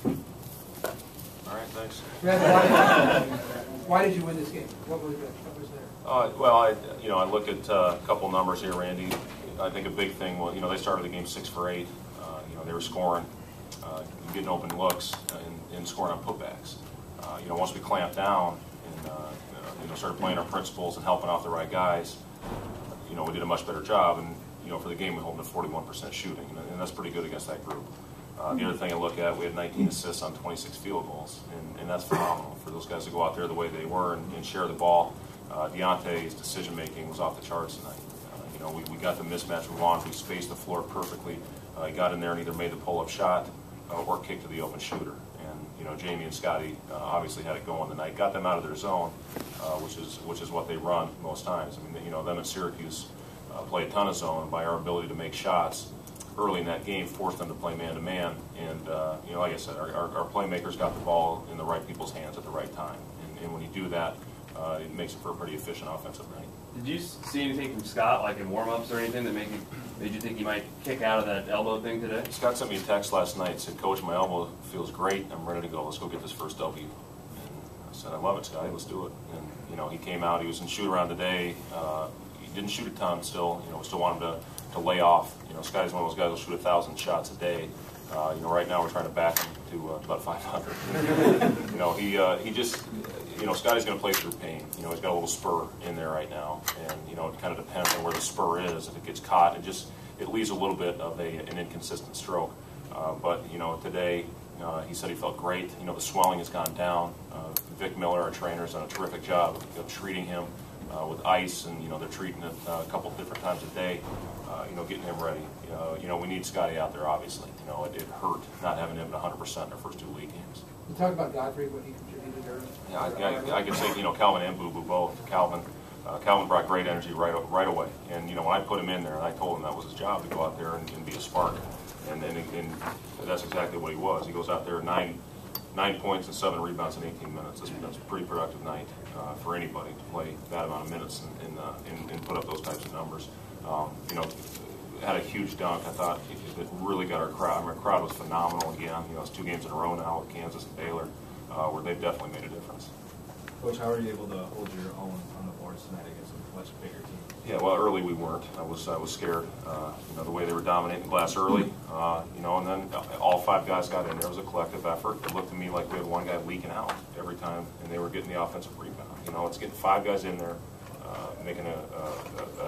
All right, thanks. Why did you win this game? What was there? Well, I look at a couple numbers here, Randy. I think a big thing was, they started the game 6 for 8. They were scoring, getting open looks, and scoring on putbacks. Once we clamped down and started playing our principles and helping off the right guys, we did a much better job. And for the game, we held them to 41% shooting, and that's pretty good against that group. The other thing I look at, we had 19 assists on 26 field goals, and that's phenomenal for those guys to go out there the way they were and share the ball. Deontay's decision-making was off the charts tonight. We got the mismatch we wanted. We spaced the floor perfectly. He got in there and either made the pull-up shot or kicked to the open shooter. And Jamie and Scotty obviously had it going tonight. Got them out of their zone, which is what they run most times. I mean, them at Syracuse play a ton of zone. By our ability to make shots early in that game, forced them to play man-to-man. And like I said, our playmakers got the ball in the right people's hands at the right time. And when you do that, it makes it for a pretty efficient offensive night. Did you see anything from Scott, like in warm-ups or anything, that made you think he might kick out of that elbow thing today? Scott sent me a text last night, said, "Coach, my elbow feels great. I'm ready to go. Let's go get this first W." And I said, "I love it, Scotty. Let's do it." And he came out. He was in shoot-around today. He didn't shoot a ton still. We still want him to lay off. Scotty's one of those guys who'll shoot 1,000 shots a day. Right now we're trying to back him to about 500. He just, Scotty's going to play through pain. He's got a little spur in there right now, and it kind of depends on where the spur is. If it gets caught, it leaves a little bit of an inconsistent stroke. But today he said he felt great. The swelling has gone down. Vic Miller, our trainer, has done a terrific job of treating him with ice, and they're treating it a couple different times a day. Getting him ready. We need Scotty out there, obviously. It hurt not having him at 100% in our first 2 league games. You talk about Godfrey, what he contributed early. Yeah, I could say, Calvin and Boo Boo both. Calvin brought great energy right away. And, when I put him in there, and I told him that was his job, to go out there and be a spark. And that's exactly what he was. He goes out there 9 points and 7 rebounds in 18 minutes. That's a pretty productive night for anybody to play that amount of minutes and put up those types of numbers. Had a huge dunk. I thought it really got our crowd. Our crowd was phenomenal again. It's 2 games in a row now with Kansas and Baylor, where they've definitely made a difference. Coach, how are you able to hold your own on the boards tonight against a much bigger team? Yeah, well, early we weren't. I was scared. The way they were dominating glass early. And then all 5 guys got in there. It was a collective effort. It looked to me like we had one guy leaking out every time, and they were getting the offensive rebound. It's getting 5 guys in there, making an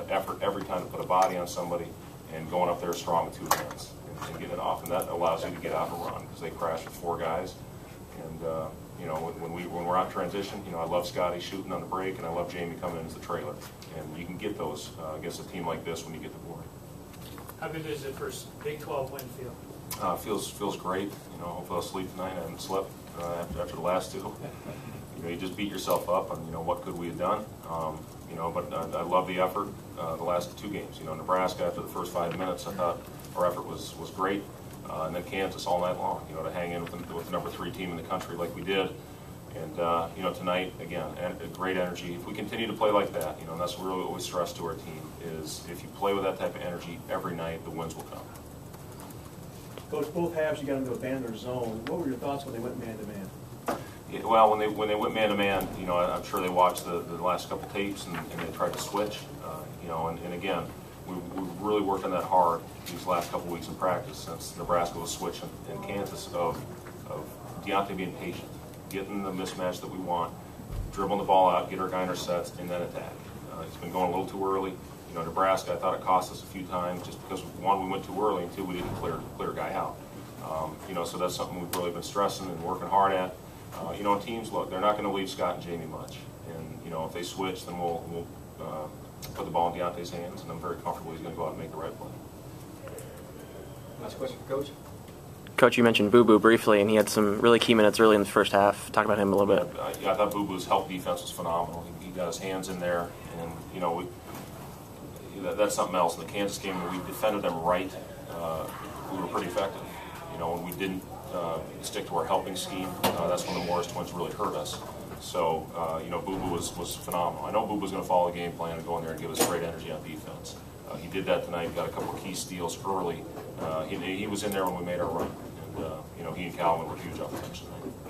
effort every time to put a body on somebody, and going up there strong with 2 hands and getting it off. And that allows you to get out and run, because they crash with 4 guys. And when we're out in transition, I love Scotty shooting on the break, and I love Jamie coming in as the trailer. And you can get those against a team like this when you get the board. How good is it for Big 12 win feel? Feels great. Hopefully I'll sleep tonight. I haven't slept after the last 2. You just beat yourself up on what could we have done. But I love the effort. The last 2 games. Nebraska, after the first 5 minutes, I thought our effort was great. And then Kansas all night long, to hang in with the number 3 team in the country like we did. And, tonight, again, great energy. If we continue to play like that, and that's really what we stress to our team, is if you play with that type of energy every night, the wins will come. Coach, both halves you got them to abandon their zone. What were your thoughts when they went man-to-man? Yeah, well, when they went man-to-man, I'm sure they watched the last couple tapes and they tried to switch. And again, we really worked on that hard these last couple weeks in practice since Nebraska was switching, and Kansas of Deontay being patient, getting the mismatch that we want, dribbling the ball out, get our guy in our sets, and then attack. It's been going a little too early. Nebraska, I thought it cost us a few times just because, 1, we went too early, and 2, we didn't clear a guy out. So that's something we've really been stressing and working hard at. Teams, look, they're not going to leave Scott and Jamie much. And, if they switch, then we'll put the ball in Deontay's hands, and I'm very comfortable he's going to go out and make the right play. Last question for Coach. Coach, you mentioned Boo Boo briefly, and he had some really key minutes early in the first half. Talk about him a little bit. I thought Boo Boo's help defense was phenomenal. He got his hands in there, and that's something else. In the Kansas game, when we defended them right, we were pretty effective. When we didn't stick to our helping scheme, that's when the Morris twins really hurt us. So, Boo Boo was phenomenal. I know Boo Boo's going to follow the game plan and go in there and give us great energy on defense. He did that tonight. Got a couple of key steals early He was in there when we made our run, and you know, he and Calvin were huge up the bench tonight.